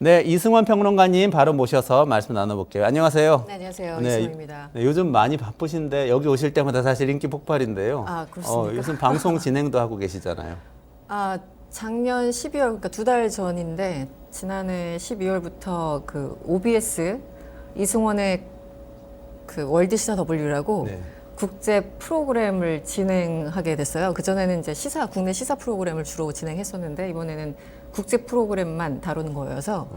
네, 이승원 평론가님 바로 모셔서 말씀 나눠볼게요. 안녕하세요. 네, 안녕하세요. 네, 이승원입니다. 네, 요즘 많이 바쁘신데 여기 오실 때마다 사실 인기 폭발인데요. 아, 그렇습니까? 요즘 방송 진행도 하고 계시잖아요. 아, 작년 12월, 그러니까 2달 전인데 지난해 12월부터 그 OBS 이승원의 그 월드시사 W라고 네. 국제 프로그램을 진행하게 됐어요. 그전에는 이제 국내 시사 프로그램을 주로 진행했었는데 이번에는 국제 프로그램만 다루는 거여서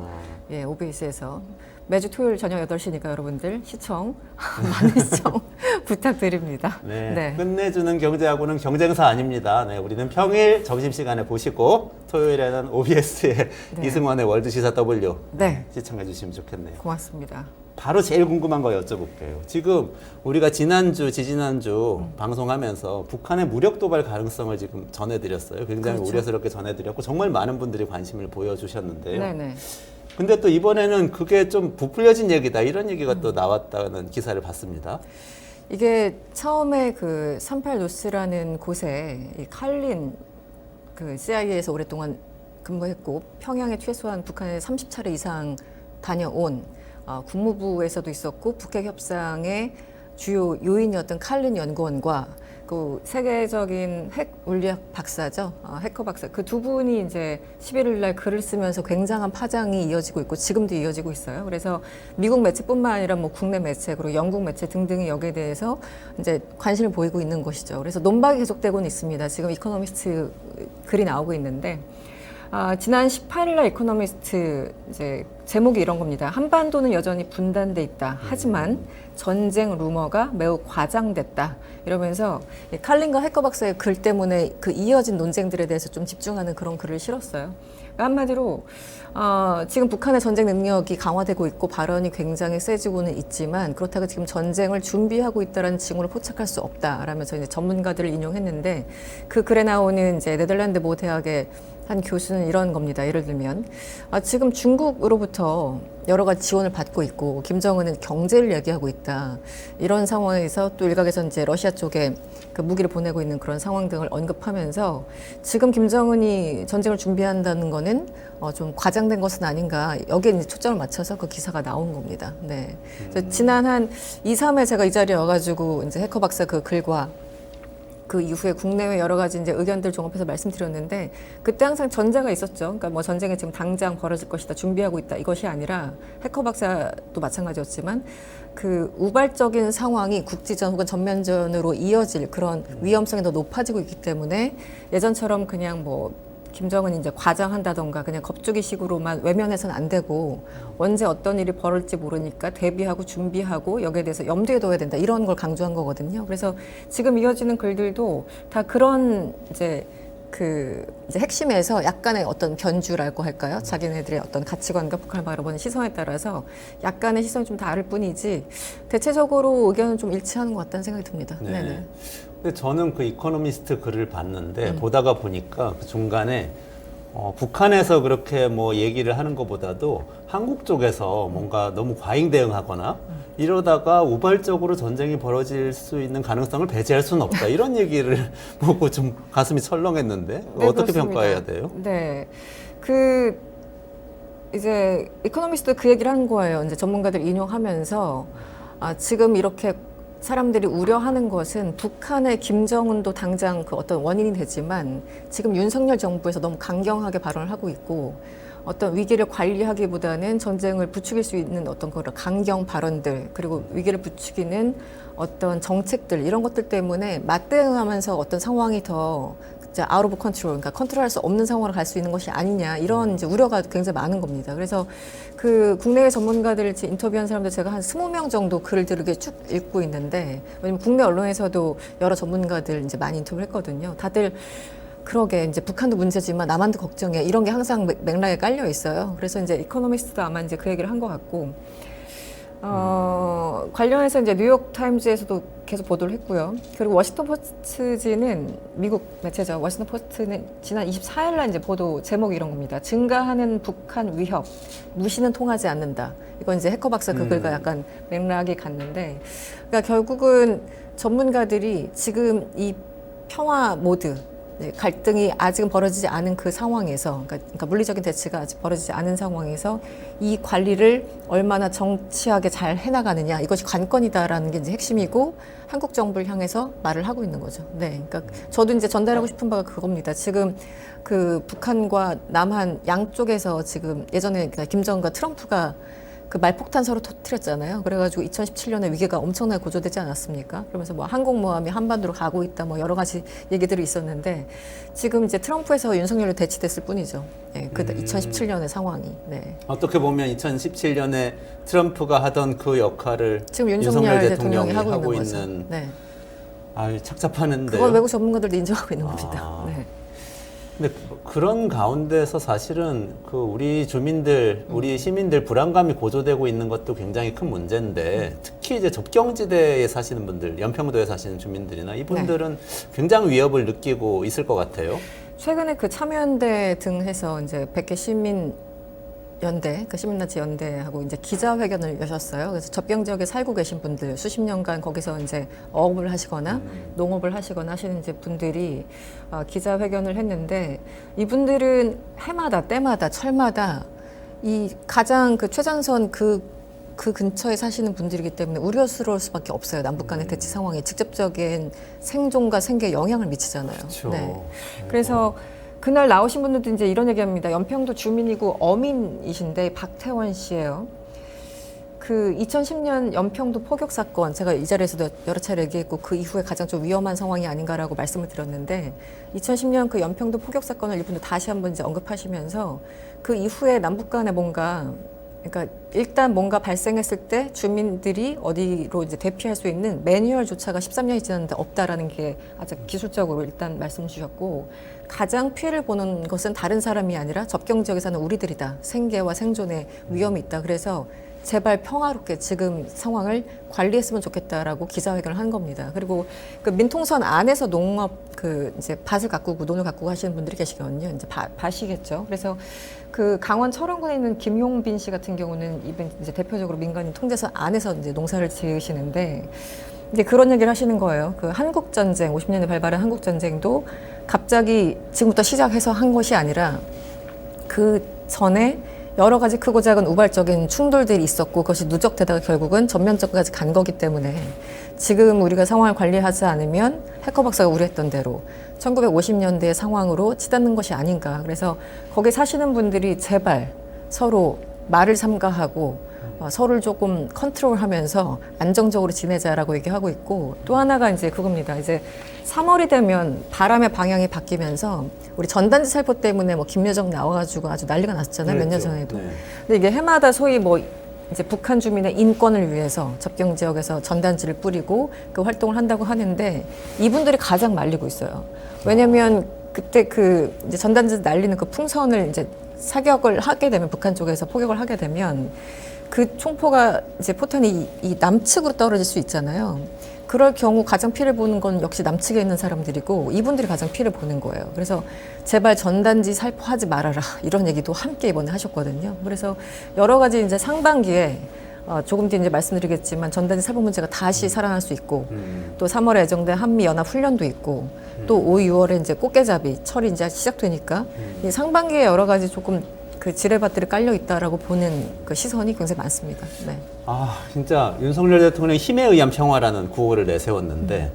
예, OBS에서 매주 토요일 저녁 8시니까 여러분들 많은 시청 부탁드립니다. 네, 끝내주는 경제하고는 경쟁사 아닙니다. 네, 우리는 평일 점심시간에 보시고 토요일에는 OBS의 네. 이승원의 월드시사 W 네. 시청해 주시면 좋겠네요. 고맙습니다. 바로 제일 궁금한 거 여쭤볼게요. 지금 우리가 지난주 방송하면서 북한의 무력 도발 가능성을 지금 전해드렸어요. 굉장히 그렇죠. 우려스럽게 전해드렸고 정말 많은 분들이 관심을 보여주셨는데요. 네네. 근데 또 이번에는 그게 좀 부풀려진 얘기다 이런 얘기가 또 나왔다는 기사를 봤습니다. 이게 처음에 그 38 노스라는 곳에 이 칼린 그 CIA에서 오랫동안 근무했고 평양에 최소한 북한에 30차례 이상 다녀온 국무부에서도 있었고 북핵 협상의 주요 요인이었던 칼린 연구원과 그 세계적인 핵 물리학 박사죠. 해커 박사. 그 두 분이 이제 11일 날 글을 쓰면서 굉장한 파장이 이어지고 있고 지금도 이어지고 있어요. 그래서 미국 매체뿐만 아니라 뭐 국내 매체 그리고 영국 매체 등등이 여기에 대해서 이제 관심을 보이고 있는 것이죠. 그래서 논박이 계속되고는 있습니다. 지금 이코노미스트 글이 나오고 있는데 지난 18일 날 이코노미스트 이제 제목이 이런 겁니다. 한반도는 여전히 분단돼 있다. 하지만 전쟁 루머가 매우 과장됐다. 이러면서 칼린과 해커 박사의 글 때문에 그 이어진 논쟁들에 대해서 좀 집중하는 그런 글을 실었어요. 그러니까 한마디로 지금 북한의 전쟁 능력이 강화되고 있고 발언이 굉장히 세지고는 있지만 그렇다고 지금 전쟁을 준비하고 있다는 징후를 포착할 수 없다라면서 이제 전문가들을 인용했는데 그 글에 나오는 이제 네덜란드 모 대학의 한 교수는 이런 겁니다. 예를 들면 지금 중국으로부터 여러 가지 지원을 받고 있고 김정은은 경제를 얘기하고 있다. 이런 상황에서 또 일각에서 이제 러시아 쪽에 그 무기를 보내고 있는 그런 상황 등을 언급하면서 지금 김정은이 전쟁을 준비한다는 거는 좀 과장된 것은 아닌가. 여기에 이제 초점을 맞춰서 그 기사가 나온 겁니다. 네. 그래서 지난 한 2, 3회 제가 이 자리에 와가지고 이제 해커 박사 그 글과 그 이후에 국내외 여러 가지 이제 의견들 종합해서 말씀드렸는데 그때 항상 전제가 있었죠. 그러니까 뭐 전쟁이 지금 당장 벌어질 것이다, 준비하고 있다 이것이 아니라 해커 박사도 마찬가지였지만 그 우발적인 상황이 국지전 혹은 전면전으로 이어질 그런 위험성이 더 높아지고 있기 때문에 예전처럼 그냥 뭐 김정은 이제 과장한다던가 그냥 겁주기식으로만 외면해서는 안 되고 언제 어떤 일이 벌어질지 모르니까 대비하고 준비하고 여기에 대해서 염두에 둬야 된다 이런 걸 강조한 거거든요. 그래서 지금 이어지는 글들도 다 그런 이제 이제 핵심에서 약간의 어떤 변주라고 할까요? 자기네들의 어떤 가치관과 북한을 바라보는 시선에 따라서 약간의 시선이 좀 다를 뿐이지 대체적으로 의견은 좀 일치하는 것 같다는 생각이 듭니다. 네. 네네. 근데 저는 그 이코노미스트 글을 봤는데 보다가 보니까 그 중간에 북한에서 그렇게 뭐 얘기를 하는 것보다도 한국 쪽에서 뭔가 너무 과잉 대응하거나 이러다가 우발적으로 전쟁이 벌어질 수 있는 가능성을 배제할 수는 없다. 이런 얘기를 보고 좀 가슴이 철렁했는데 네, 어떻게 그렇습니다. 평가해야 돼요? 네. 이제 이코노미스트 그 얘기를 한 거예요. 이제 전문가들 인용하면서 지금 이렇게 사람들이 우려하는 것은 북한의 김정은도 당장 그 어떤 원인이 되지만 지금 윤석열 정부에서 너무 강경하게 발언을 하고 있고 어떤 위기를 관리하기보다는 전쟁을 부추길 수 있는 어떤 그런 강경 발언들 그리고 위기를 부추기는 어떤 정책들 이런 것들 때문에 맞대응하면서 어떤 상황이 더 out of control, 그러니까 컨트롤할 수 없는 상황으로 갈 수 있는 것이 아니냐 이런 이제 우려가 굉장히 많은 겁니다. 그래서 그 국내외 전문가들을 인터뷰한 사람들 제가 한 20명 정도 글들을 이렇게 쭉 읽고 있는데 왜냐면 국내 언론에서도 여러 전문가들 이제 많이 인터뷰를 했거든요. 다들 그러게 이제 북한도 문제지만 남한도 걱정해 이런 게 항상 맥락에 깔려 있어요. 그래서 이제 이코노미스트도 아마 이제 그 얘기를 한 것 같고. 관련해서 이제 뉴욕 타임즈에서도 계속 보도를 했고요. 그리고 워싱턴 포스트지는 미국 매체죠. 워싱턴 포스트는 지난 24일 날 이제 보도 제목이 이런 겁니다. 증가하는 북한 위협, 무시는 통하지 않는다. 이건 이제 해커 박사 그 글과 약간 맥락이 같는데, 그러니까 결국은 전문가들이 지금 이 평화 모드 갈등이 아직은 벌어지지 않은 그 상황에서, 그러니까 물리적인 대치가 아직 벌어지지 않은 상황에서 이 관리를 얼마나 정치하게 잘 해나가느냐, 이것이 관건이다라는 게 이제 핵심이고 한국 정부를 향해서 말을 하고 있는 거죠. 네, 그러니까 저도 이제 전달하고 싶은 바가 그겁니다. 지금 그 북한과 남한 양쪽에서 지금 예전에 김정은과 트럼프가 그 말폭탄 서로 터뜨렸잖아요. 그래가지고 2017년에 위기가 엄청나게 고조되지 않았습니까? 그러면서 뭐 항공모함이 한반도로 가고 있다, 뭐 여러 가지 얘기들이 있었는데 지금 이제 트럼프에서 윤석열로 대치됐을 뿐이죠. 네, 그 2017년의 상황이. 네. 어떻게 보면 2017년에 트럼프가 하던 그 역할을 지금 윤석열 대통령이 하고 있는 거죠. 있는. 네. 아, 착잡하는데요. 그걸 외국 전문가들도 인정하고 있는 겁니다. 네. 근데 그런 가운데서 사실은 그 우리 주민들, 우리 시민들 불안감이 고조되고 있는 것도 굉장히 큰 문제인데 특히 이제 접경지대에 사시는 분들, 연평도에 사시는 주민들이나 이분들은 굉장히 위협을 느끼고 있을 것 같아요. 최근에 그 참여연대 등 해서 이제 100개 시민 연대, 그 시민단체 연대하고 이제 기자회견을 여셨어요. 그래서 접경 지역에 살고 계신 분들, 수십 년간 거기서 이제 어업을 하시거나 농업을 하시거나 하시는 이제 분들이 기자회견을 했는데 이분들은 해마다 때마다 철마다 이 가장 그 최전선 그 근처에 사시는 분들이기 때문에 우려스러울 수밖에 없어요. 남북 간의 대치 상황이 직접적인 생존과 생계에 영향을 미치잖아요. 그렇죠. 네. 그래서 그날 나오신 분들도 이제 이런 얘기합니다. 연평도 주민이고 어민이신데 박태원 씨예요. 그 2010년 연평도 포격 사건, 제가 이 자리에서도 여러 차례 얘기했고 그 이후에 가장 좀 위험한 상황이 아닌가라고 말씀을 드렸는데 2010년 그 연평도 포격 사건을 이분도 다시 한번 이제 언급하시면서 그 이후에 남북 간에 뭔가, 그러니까 일단 뭔가 발생했을 때 주민들이 어디로 이제 대피할 수 있는 매뉴얼조차가 13년이 지났는데 없다라는 게 아주 기술적으로 일단 말씀 주셨고, 가장 피해를 보는 것은 다른 사람이 아니라 접경 지역에 사는 우리들이다. 생계와 생존에 위험이 있다. 그래서 제발 평화롭게 지금 상황을 관리했으면 좋겠다라고 기자회견을 한 겁니다. 그리고 그 민통선 안에서 농업 그 이제 밭을 가꾸고 논을 가꾸고 하시는 분들이 계시거든요. 이제 밭이겠죠. 그래서 그 강원 철원군에 있는 김용빈 씨 같은 경우는 이제 대표적으로 민간인 통제선 안에서 이제 농사를 지으시는데 이제 그런 얘기를 하시는 거예요. 그 한국 전쟁, 50년에 발발한 한국 전쟁도 갑자기 지금부터 시작해서 한 것이 아니라 그 전에 여러 가지 크고 작은 우발적인 충돌들이 있었고 그것이 누적되다가 결국은 전면전까지 간 거기 때문에 지금 우리가 상황을 관리하지 않으면 해커 박사가 우려했던 대로 1950년대의 상황으로 치닫는 것이 아닌가. 그래서 거기 사시는 분들이 제발 서로 말을 삼가하고 서로를 조금 컨트롤하면서 안정적으로 지내자라고 얘기하고 있고, 또 하나가 이제 그겁니다. 이제 3월이 되면 바람의 방향이 바뀌면서 우리 전단지 살포 때문에 뭐 김여정 나와가지고 아주 난리가 났었잖아요. 몇 년 전에도. 네. 근데 이게 해마다 소위 뭐 이제 북한 주민의 인권을 위해서 접경 지역에서 전단지를 뿌리고 그 활동을 한다고 하는데 이분들이 가장 말리고 있어요. 왜냐면 그때 그 이제 전단지 날리는 그 풍선을 이제 사격을 하게 되면, 북한 쪽에서 포격을 하게 되면 그 총포가 이제 포탄이 이 남측으로 떨어질 수 있잖아요. 그럴 경우 가장 피해를 보는 건 역시 남측에 있는 사람들이고 이분들이 가장 피해를 보는 거예요. 그래서 제발 전단지 살포하지 말아라, 이런 얘기도 함께 이번에 하셨거든요. 그래서 여러 가지 이제 상반기에 조금 뒤에 이제 말씀드리겠지만 전단지 살포 문제가 다시 살아날 수 있고 또 3월에 예정된 한미 연합 훈련도 있고 또 5, 6월에 이제 꽃게잡이 철이 이제 시작되니까 이 상반기에 여러 가지 조금 그 지뢰밭들이 깔려 있다라고 보는 그 시선이 굉장히 많습니다. 네. 아, 진짜 윤석열 대통령이 힘에 의한 평화라는 구호를 내세웠는데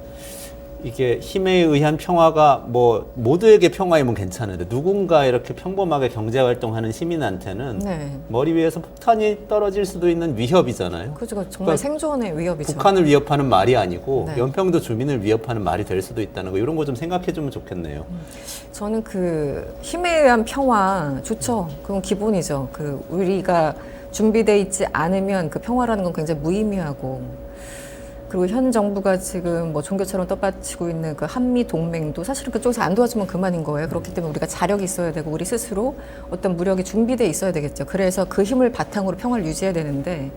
이게 힘에 의한 평화가 뭐 모두에게 평화이면 괜찮은데 누군가 이렇게 평범하게 경제 활동하는 시민한테는 네. 머리 위에서 폭탄이 떨어질 수도 있는 위협이잖아요. 그죠, 정말 그러니까 생존의 위협이죠. 북한을 위협하는 말이 아니고 네. 연평도 주민을 위협하는 말이 될 수도 있다는 거, 이런 거 좀 생각해 주면 좋겠네요. 저는 그 힘에 의한 평화 좋죠. 그건 기본이죠. 그 우리가 준비돼 있지 않으면 그 평화라는 건 굉장히 무의미하고, 그리고 현 정부가 지금 뭐 종교처럼 떠받치고 있는 그 한미 동맹도 사실은 그쪽에서 안 도와주면 그만인 거예요. 그렇기 때문에 우리가 자력이 있어야 되고 우리 스스로 어떤 무력이 준비돼 있어야 되겠죠. 그래서 그 힘을 바탕으로 평화를 유지해야 되는데,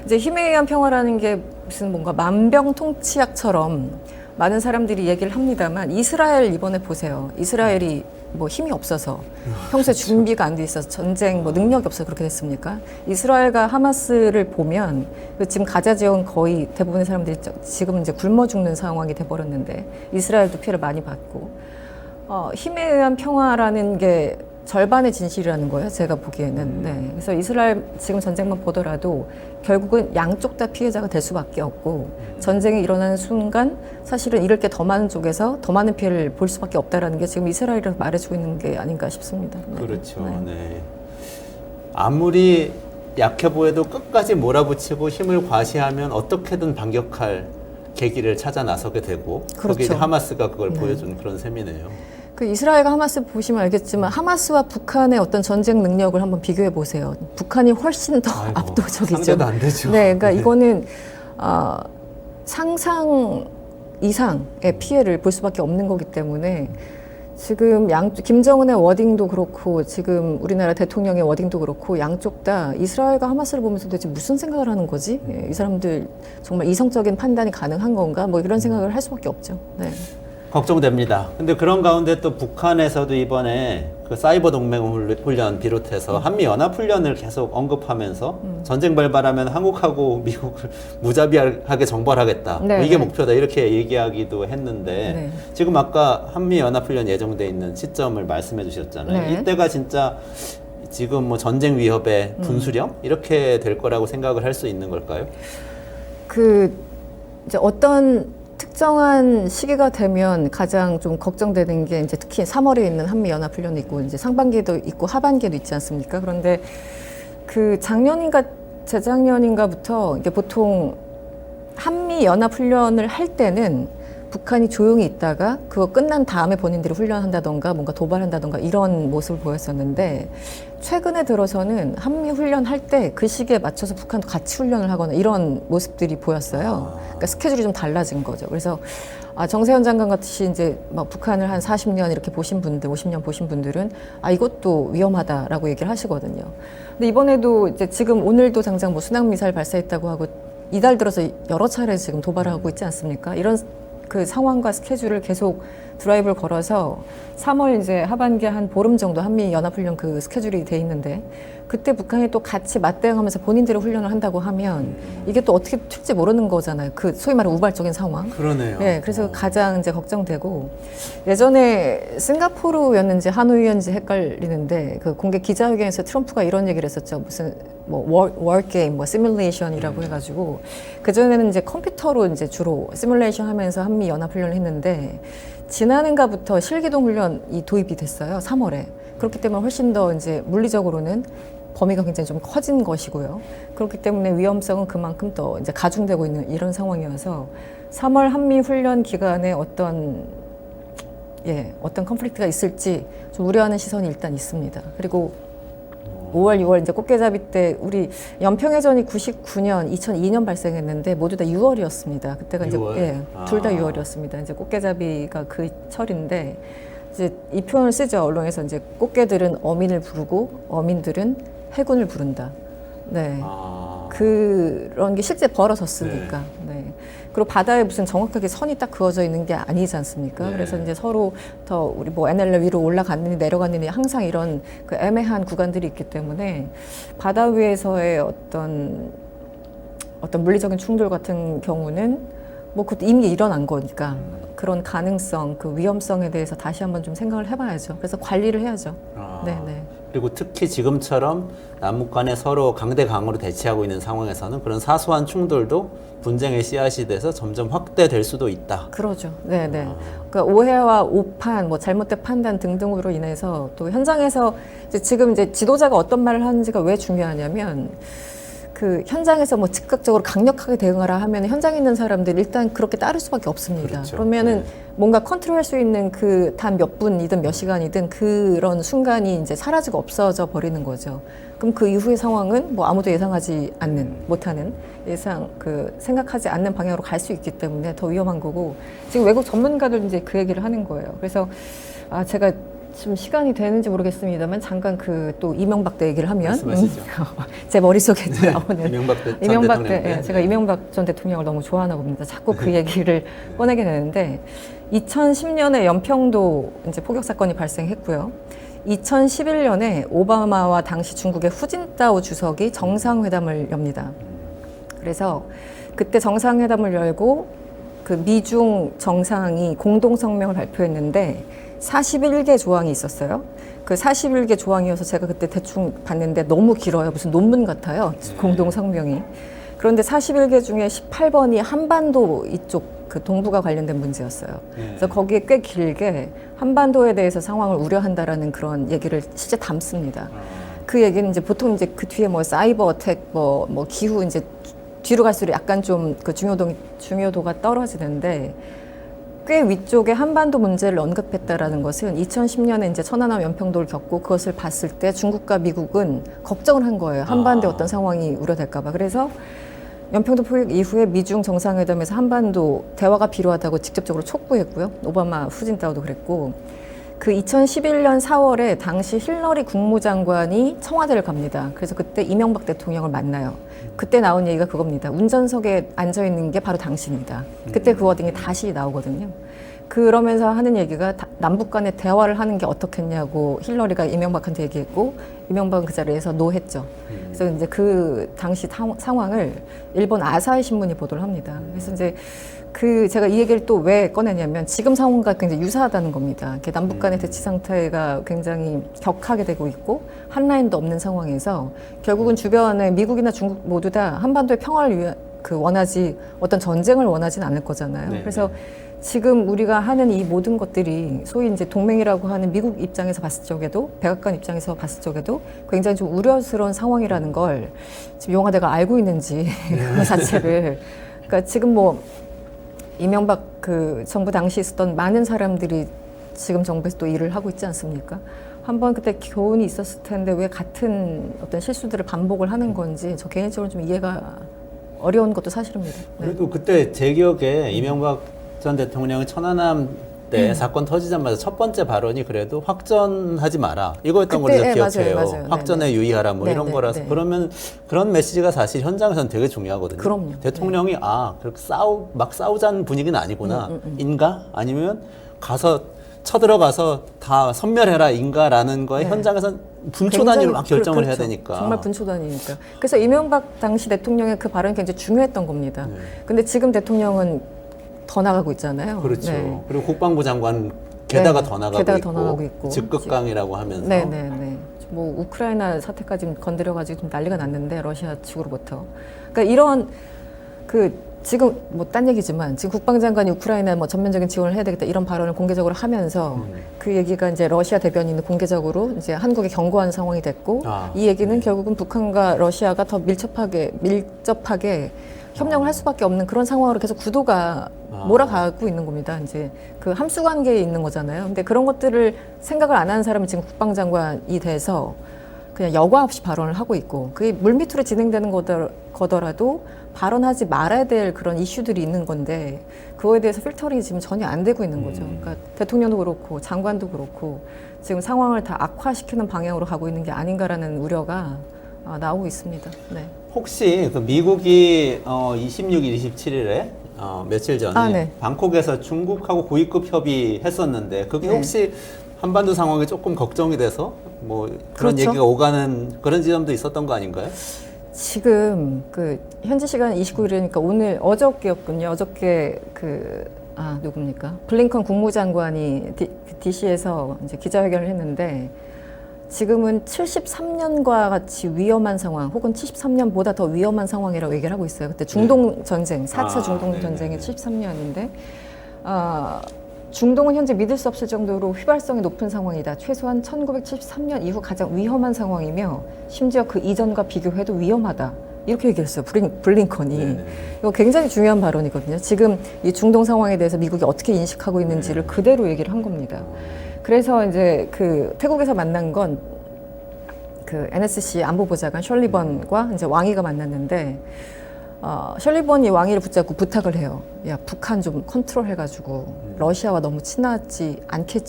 이제 힘에 의한 평화라는 게 무슨 뭔가 만병통치약처럼 많은 사람들이 얘기를 합니다만, 이스라엘 이번에 보세요. 이스라엘이 뭐 힘이 없어서 평소에 준비가 안 돼 있어서 전쟁 뭐 능력이 없어서 그렇게 됐습니까? 이스라엘과 하마스를 보면 지금 가자 지역은 거의 대부분의 사람들이 지금 이제 굶어 죽는 상황이 돼 버렸는데 이스라엘도 피해를 많이 받고, 힘에 의한 평화라는 게 절반의 진실이라는 거예요. 제가 보기에는. 네. 그래서 이스라엘 지금 전쟁만 보더라도 결국은 양쪽 다 피해자가 될 수밖에 없고 전쟁이 일어나는 순간 사실은 잃을 게 더 많은 쪽에서 더 많은 피해를 볼 수밖에 없다라는 게 지금 이스라엘이 말해주고 있는 게 아닌가 싶습니다. 네. 그렇죠. 네. 네. 아무리 약해 보여도 끝까지 몰아붙이고 힘을 과시하면 어떻게든 반격할 계기를 찾아 나서게 되고 그렇죠. 거기에 이제 하마스가 그걸 네. 보여준 그런 셈이네요. 그 이스라엘과 하마스 보시면 알겠지만 하마스와 북한의 어떤 전쟁 능력을 한번 비교해 보세요. 북한이 훨씬 더 아이고, 압도적이죠. 상대도 안 되죠. 네, 그러니까 이거는 상상 이상의 피해를 볼 수밖에 없는 거기 때문에 지금 김정은의 워딩도 그렇고 지금 우리나라 대통령의 워딩도 그렇고 양쪽 다 이스라엘과 하마스를 보면서 도대체 무슨 생각을 하는 거지? 이 사람들 정말 이성적인 판단이 가능한 건가? 뭐 이런 생각을 할 수밖에 없죠. 네. 걱정됩니다. 근데 그런 가운데 또 북한에서도 이번에 그 사이버 동맹 훈련 비롯해서 한미 연합 훈련을 계속 언급하면서 전쟁 발발하면 한국하고 미국을 무자비하게 정벌하겠다. 네, 뭐 이게 네. 목표다. 이렇게 얘기하기도 했는데 네. 지금 아까 한미 연합 훈련 예정돼 있는 시점을 말씀해 주셨잖아요. 네. 이때가 진짜 지금 뭐 전쟁 위협의 분수령 이렇게 될 거라고 생각을 할 수 있는 걸까요? 이제 어떤 특정한 시기가 되면 가장 좀 걱정되는 게 이제 특히 3월에 있는 한미연합훈련이 있고 이제 상반기에도 있고 하반기에도 있지 않습니까? 그런데 그 작년인가 재작년인가부터 이게 보통 한미연합훈련을 할 때는 북한이 조용히 있다가 그거 끝난 다음에 본인들이 훈련한다던가 뭔가 도발한다던가 이런 모습을 보였었는데 최근에 들어서는 한미 훈련할 때 그 시기에 맞춰서 북한도 같이 훈련을 하거나 이런 모습들이 보였어요. 그러니까 스케줄이 좀 달라진 거죠. 그래서 정세현 장관 같이 이제 막 북한을 한 40년 이렇게 보신 분들, 50년 보신 분들은 이것도 위험하다라고 얘기를 하시거든요. 근데 이번에도 이제 지금 오늘도 당장 뭐 순항 미사일 발사했다고 하고 이달 들어서 여러 차례 지금 도발하고 있지 않습니까? 이런 그 상황과 스케줄을 계속 드라이브를 걸어서 3월 이제 하반기에 한 보름 정도 한미 연합훈련 그 스케줄이 돼 있는데 그때 북한이 또 같이 맞대응하면서 본인들의 훈련을 한다고 하면 이게 또 어떻게 튈지 모르는 거잖아요. 그 소위 말하는 우발적인 상황. 그러네요. 네, 그래서 가장 이제 걱정되고 예전에 싱가포르였는지 하노이였는지 헷갈리는데 그 공개 기자회견에서 트럼프가 이런 얘기를 했었죠. 무슨 뭐 월게임, 뭐 시뮬레이션이라고 해가지고 그 전에는 이제 컴퓨터로 이제 주로 시뮬레이션 하면서 한미 연합 훈련을 했는데 지난해인가부터 실기동 훈련이 도입이 됐어요. 3월에. 그렇기 때문에 훨씬 더 이제 물리적으로는 범위가 굉장히 좀 커진 것이고요. 그렇기 때문에 위험성은 그만큼 더 이제 가중되고 있는 이런 상황이어서 3월 한미 훈련 기간에 어떤 컨플릭트가 있을지 좀 우려하는 시선이 일단 있습니다. 그리고 5월, 6월 이제 꽃게잡이 때 우리 연평해전이 99년, 2002년 발생했는데 모두 다 6월이었습니다. 그때가 6월? 이제 둘 다 6월이었습니다. 이제 꽃게잡이가 그 철인데 이제 이 표현을 쓰죠. 언론에서 이제 꽃게들은 어민을 부르고 어민들은 해군을 부른다. 네. 그런 게 실제 벌어졌으니까. 네. 그리고 바다에 무슨 정확하게 선이 딱 그어져 있는 게 아니지 않습니까? 네. 그래서 이제 서로 더 우리 뭐 NLL 위로 올라갔느니 내려갔느니 항상 이런 그 애매한 구간들이 있기 때문에 바다 위에서의 어떤 물리적인 충돌 같은 경우는 뭐 그것도 이미 일어난 거니까 그런 가능성, 그 위험성에 대해서 다시 한번 좀 생각을 해봐야죠. 그래서 관리를 해야죠. 네네. 그리고 특히 지금처럼 남북 간에 서로 강대강으로 대치하고 있는 상황에서는 그런 사소한 충돌도 분쟁의 씨앗이 돼서 점점 확대될 수도 있다. 그러죠. 네네. 그러니까 오해와 오판, 뭐 잘못된 판단 등등으로 인해서 또 현장에서 지금 이제 지도자가 어떤 말을 하는지가 왜 중요하냐면 그 현장에서 뭐 즉각적으로 강력하게 대응하라 하면 현장에 있는 사람들 일단 그렇게 따를 수밖에 없습니다. 그렇죠. 그러면은 뭔가 컨트롤할 수 있는 그 단 몇 분이든 몇 시간이든 그런 순간이 이제 사라지고 없어져 버리는 거죠. 그럼 그 이후의 상황은 뭐 아무도 예상하지 못하는 생각하지 않는 방향으로 갈 수 있기 때문에 더 위험한 거고 지금 외국 전문가들 이제 그 얘기를 하는 거예요. 그래서 제가 지금 시간이 되는지 모르겠습니다만 잠깐 그 또 이명박 때 얘기를 하면 제 머릿속에 나오는 이명박 때 제가 이명박 전 대통령을 너무 좋아하나 봅니다. 자꾸 그 얘기를 꺼내게 되는데 2010년에 연평도 이제 포격 사건이 발생했고요. 2011년에 오바마와 당시 중국의 후진타오 주석이 정상회담을 엽니다. 그래서 그때 정상회담을 열고 그 미중 정상이 공동 성명을 발표했는데 41개 조항이 있었어요. 그 41개 조항이어서 제가 그때 대충 봤는데 너무 길어요. 무슨 논문 같아요. 공동 성명이. 그런데 41개 중에 18번이 한반도 이쪽 그 동북아 관련된 문제였어요. 그래서 거기에 꽤 길게 한반도에 대해서 상황을 우려한다라는 그런 얘기를 실제 담습니다. 그 얘기는 이제 보통 이제 그 뒤에 뭐 사이버 어택, 뭐 기후 이제 뒤로 갈수록 약간 좀 그 중요도가 떨어지는데 꽤 위쪽에 한반도 문제를 언급했다라는 것은 2010년에 이제 천안함 연평도를 겪고 그것을 봤을 때 중국과 미국은 걱정을 한 거예요. 한반도에 어떤 상황이 우려될까봐. 그래서 연평도 포격 이후에 미중 정상회담에서 한반도 대화가 필요하다고 직접적으로 촉구했고요. 오바마 후진타오도 그랬고 그 2011년 4월에 당시 힐러리 국무장관이 청와대를 갑니다. 그래서 그때 이명박 대통령을 만나요. 그때 나온 얘기가 그겁니다. 운전석에 앉아 있는 게 바로 당신이다. 그때 그 워딩이 다시 나오거든요. 그러면서 하는 얘기가 남북 간의 대화를 하는 게 어떻겠냐고 힐러리가 이명박한테 얘기했고 이명박은 그 자리에서 노했죠. 그래서 이제 그 당시 상황을 일본 아사히 신문이 보도를 합니다. 그래서 이제 그 제가 이 얘기를 또 왜 꺼내냐면 지금 상황과 굉장히 유사하다는 겁니다. 남북 간의 대치 상태가 굉장히 격하게 되고 있고 한라인도 없는 상황에서 결국은 주변에 미국이나 중국 모두 다 한반도의 평화를 원하지 어떤 전쟁을 원하지는 않을 거잖아요. 네, 그래서 지금 우리가 하는 이 모든 것들이 소위 이제 동맹이라고 하는 미국 입장에서 봤을 적에도 백악관 입장에서 봤을 적에도 굉장히 좀 우려스러운 상황이라는 걸 지금 용화대가 알고 있는지 그 자체를 그러니까 지금 뭐 이명박 그 정부 당시 있었던 많은 사람들이 지금 정부에서 또 일을 하고 있지 않습니까? 한번 그때 교훈이 있었을 텐데 왜 같은 어떤 실수들을 반복을 하는 건지 저 개인적으로 좀 이해가 어려운 것도 사실입니다. 네. 그래도 그때 제 기억에 이명박 전 대통령이 천안함 때 사건 터지자마자 첫 번째 발언이 그래도 확전하지 마라 이거였던 걸로 그때, 기억해요. 맞아요. 확전에 네네. 유의하라 뭐 이런 네네. 거라서 네. 그러면 그런 메시지가 사실 현장에서는 되게 중요하거든요. 그럼요. 대통령이 그렇게 막 싸우자는 분위기는 아니구나 인가 아니면 가서 쳐들어가서 다 섬멸해라 인가라는 거에 네. 현장에서 분초 단위로 막 결정을 그렇죠. 해야 되니까. 정말 분초 단위니까. 그래서 이명박 당시 대통령의 그 발언이 굉장히 중요했던 겁니다. 네. 근데 지금 대통령은 더 나가고 있잖아요. 그렇죠. 네. 그리고 국방부 장관 게다가 네. 더 나가고 게다가 있고, 더 나가고 있고. 즉극강이라고 하면서 네네네. 뭐 우크라이나 사태까지 건드려가지고 좀 난리가 났는데 러시아 측으로부터. 그러니까 이런 지금 뭐 딴 얘기지만 지금 국방장관이 우크라이나 뭐 전면적인 지원을 해야 되겠다 이런 발언을 공개적으로 하면서 그 얘기가 이제 러시아 대변인은 공개적으로 이제 한국에 경고한 상황이 됐고 이 얘기는 결국은 북한과 러시아가 더 밀접하게 협력을 할 수밖에 없는 그런 상황으로 계속 구도가 몰아가고 있는 겁니다. 이제 그 함수 관계에 있는 거잖아요. 근데 그런 것들을 생각을 안 하는 사람이 지금 국방장관이 돼서 그냥 여과 없이 발언을 하고 있고 그게 물밑으로 진행되는 거더라도 발언하지 말아야 될 그런 이슈들이 있는 건데 그거에 대해서 필터링이 지금 전혀 안 되고 있는 거죠. 그러니까 대통령도 그렇고 장관도 그렇고 지금 상황을 다 악화시키는 방향으로 가고 있는 게 아닌가라는 우려가 나오고 있습니다. 네. 혹시 그 미국이 26일, 27일에 며칠 전에 네. 방콕에서 중국하고 고위급 협의했었는데 그게 네. 혹시 한반도 상황이 조금 걱정이 돼서 뭐 그런 그렇죠. 얘기가 오가는 그런 지점도 있었던 거 아닌가요? 지금 현지 시간 29일이니까 오늘 어저께였군요. 어저께 누굽니까? 블링컨 국무장관이 DC에서 이제 기자회견을 했는데 지금은 73년과 같이 위험한 상황 혹은 73년보다 더 위험한 상황이라고 얘기를 하고 있어요. 그때 중동 전쟁, 4차 중동 전쟁이 73년인데 중동은 현재 믿을 수 없을 정도로 휘발성이 높은 상황이다. 최소한 1973년 이후 가장 위험한 상황이며 심지어 그 이전과 비교해도 위험하다. 이렇게 얘기했어요. 블링컨이. 네네. 이거 굉장히 중요한 발언이거든요. 지금 이 중동 상황에 대해서 미국이 어떻게 인식하고 있는지를 그대로 얘기를 한 겁니다. 그래서 이제 태국에서 만난 건 NSC 안보보좌관 셜리번과 이제 왕이가 만났는데 셜리번이 왕위를 붙잡고 부탁을 해요. 야, 북한 좀 컨트롤 해가지고 러시아와 너무 친하지 않게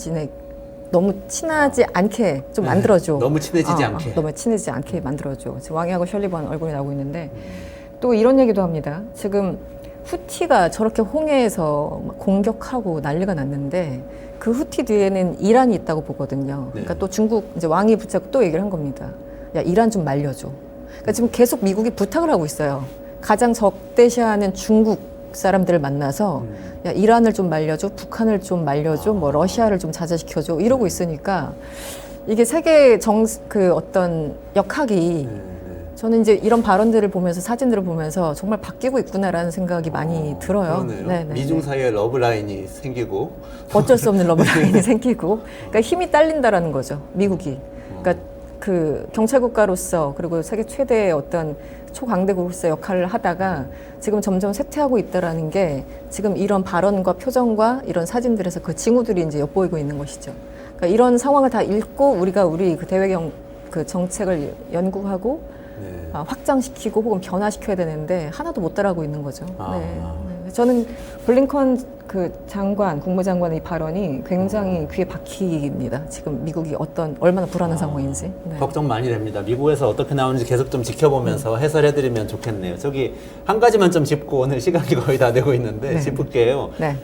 좀 만들어줘. 너무 친해지지 않게. 너무 친해지지 않게 만들어줘. 지금 왕이하고 셜리번 얼굴이 나오고 있는데 또 이런 얘기도 합니다. 지금 후티가 저렇게 홍해에서 막 공격하고 난리가 났는데 그 후티 뒤에는 이란이 있다고 보거든요. 그러니까 또 중국 이제 왕이 붙잡고 또 얘기를 한 겁니다. 야, 이란 좀 말려줘. 그러니까 지금 계속 미국이 부탁을 하고 있어요. 가장 적대시하는 중국 사람들을 만나서 야, 이란을 좀 말려줘, 북한을 좀 말려줘, 뭐 러시아를 좀 자제시켜줘 이러고 있으니까 이게 세계 그 어떤 역학이 저는 이제 이런 발언들을 보면서 사진들을 보면서 정말 바뀌고 있구나라는 생각이 많이 들어요. 그러네요. 네네. 미중 사이에 러브라인이 생기고 어쩔 수 없는 러브라인이 생기고, 그러니까 힘이 딸린다라는 거죠. 미국이. 그러니까 그 경찰 국가로서 그리고 세계 최대의 어떤 초강대국으로서 역할을 하다가 지금 점점 쇠퇴하고 있다라는 게 지금 이런 발언과 표정과 이런 사진들에서 그 징후들이 이제 엿보이고 있는 것이죠. 그러니까 이런 상황을 다 읽고 우리가 우리 그 대외 그 정책을 연구하고 네. 확장시키고 혹은 변화시켜야 되는데 하나도 못 따라하고 있는 거죠. 아. 네. 저는 블링컨 그 장관, 국무장관의 이 발언이 굉장히 귀에 박힙니다. 지금 미국이 얼마나 불안한 상황인지. 네. 걱정 많이 됩니다. 미국에서 어떻게 나오는지 계속 좀 지켜보면서 해설해드리면 좋겠네요. 저기 한 가지만 좀 짚고 오늘 시간이 거의 다 되고 있는데 네. 짚을게요. 네.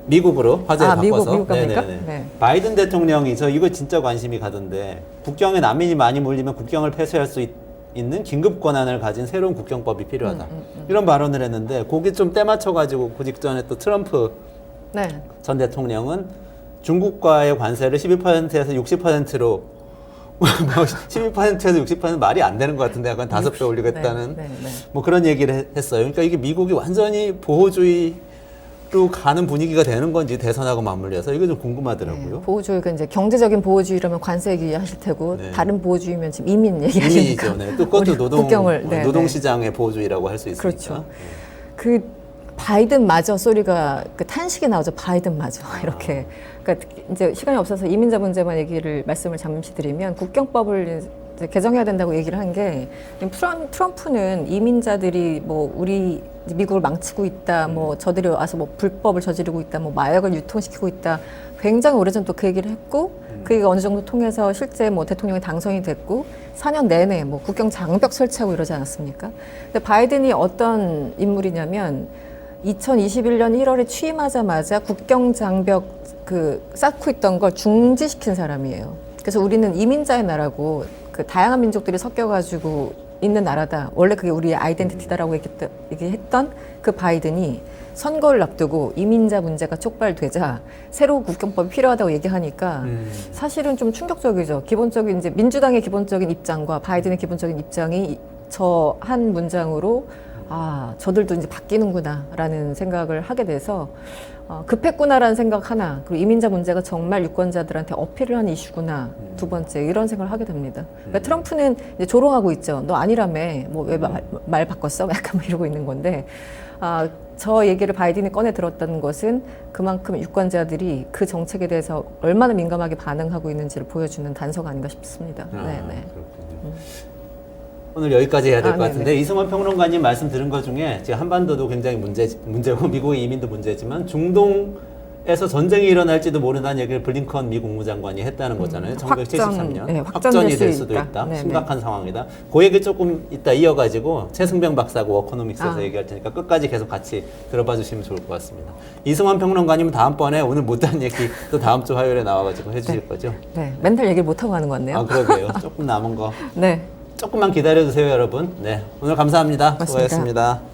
미국으로 화제를 바꿔서. 미국 갑니까? 네네네. 네. 바이든 대통령이 저 이거 진짜 관심이 가던데 국경에 난민이 많이 몰리면 국경을 폐쇄할 수 있는 긴급 권한을 가진 새로운 국경법이 필요하다. 이런 발언을 했는데 거기 좀 때맞춰가지고 그 직전에 또 트럼프 네. 전 대통령은 중국과의 관세를 12%에서 60%로 12%에서 60%는 말이 안 되는 것 같은데 약간 5배 올리겠다는 네. 뭐 그런 얘기를 했어요. 그러니까 이게 미국이 완전히 보호주의로 가는 분위기가 되는 건지 대선하고 맞물려서 이거 좀 궁금하더라고요. 네. 보호주의가 이제 경제적인 보호주의라면 관세 얘기하실 테고 네. 다른 보호주의면 지금 이민 얘기하시니까. 이민이죠. 네. 또 그것도 국경을, 네, 노동시장의 보호주의라고 할 수 있으니까. 그렇죠. 그 바이든 마저 소리가 그 탄식이 나오죠. 바이든 마저 이렇게. 그러니까 이제 시간이 없어서 이민자 문제만 말씀을 잠시 드리면 국경법을 이제 개정해야 된다고 얘기를 한 게 트럼프는 이민자들이 뭐 우리 미국을 망치고 있다, 뭐 저들이 와서 뭐 불법을 저지르고 있다, 뭐 마약을 유통시키고 있다. 굉장히 오래전 또 그 얘기를 했고 그 얘기가 어느 정도 통해서 실제 뭐 대통령이 당선이 됐고 4년 내내 뭐 국경 장벽 설치하고 이러지 않았습니까? 근데 바이든이 어떤 인물이냐면 2021년 1월에 취임하자마자 국경 장벽 그 쌓고 있던 걸 중지시킨 사람이에요. 그래서 우리는 이민자의 나라고 그 다양한 민족들이 섞여가지고 있는 나라다. 원래 그게 우리의 아이덴티티다라고 얘기했던 그 바이든이 선거를 앞두고 이민자 문제가 촉발되자 새로운 국경법이 필요하다고 얘기하니까 사실은 좀 충격적이죠. 기본적인 이제 민주당의 기본적인 입장과 바이든의 기본적인 입장이 저 한 문장으로 아, 저들도 이제 바뀌는구나라는 생각을 하게 돼서 급했구나라는 생각 하나, 그리고 이민자 문제가 정말 유권자들한테 어필을 하는 이슈구나, 두 번째 이런 생각을 하게 됩니다. 그러니까 트럼프는 이제 조롱하고 있죠. 너 아니라며, 뭐 왜 말 바꿨어? 약간 뭐 이러고 있는 건데, 저 얘기를 바이든이 꺼내 들었다는 것은 그만큼 유권자들이 그 정책에 대해서 얼마나 민감하게 반응하고 있는지를 보여주는 단서가 아닌가 싶습니다. 네. 그렇군요. 오늘 여기까지 해야 될 것 같은데 이승원 평론가님 말씀 들은 것 중에 지금 한반도도 굉장히 문제고 미국의 이민도 문제지만 중동에서 전쟁이 일어날지도 모른다는 얘기를 블링컨 미 국무장관이 했다는 거잖아요. 1973년 확전이 될 수도 있다. 네네. 심각한 상황이다. 그 얘기 조금 이따 이어가지고 최승병 박사고 워커노믹스에서 얘기할 테니까 끝까지 계속 같이 들어봐 주시면 좋을 것 같습니다. 이승원 평론가님은 다음번에 오늘 못한 얘기 또 다음 주 화요일에 나와가지고 해주실 거죠? 네, 멘탈 얘기를 못하고 가는 것 같네요. 아 그러게요. 조금 남은 거. 네. 조금만 기다려주세요, 여러분. 네, 오늘 감사합니다. 고맙습니다. 수고하셨습니다.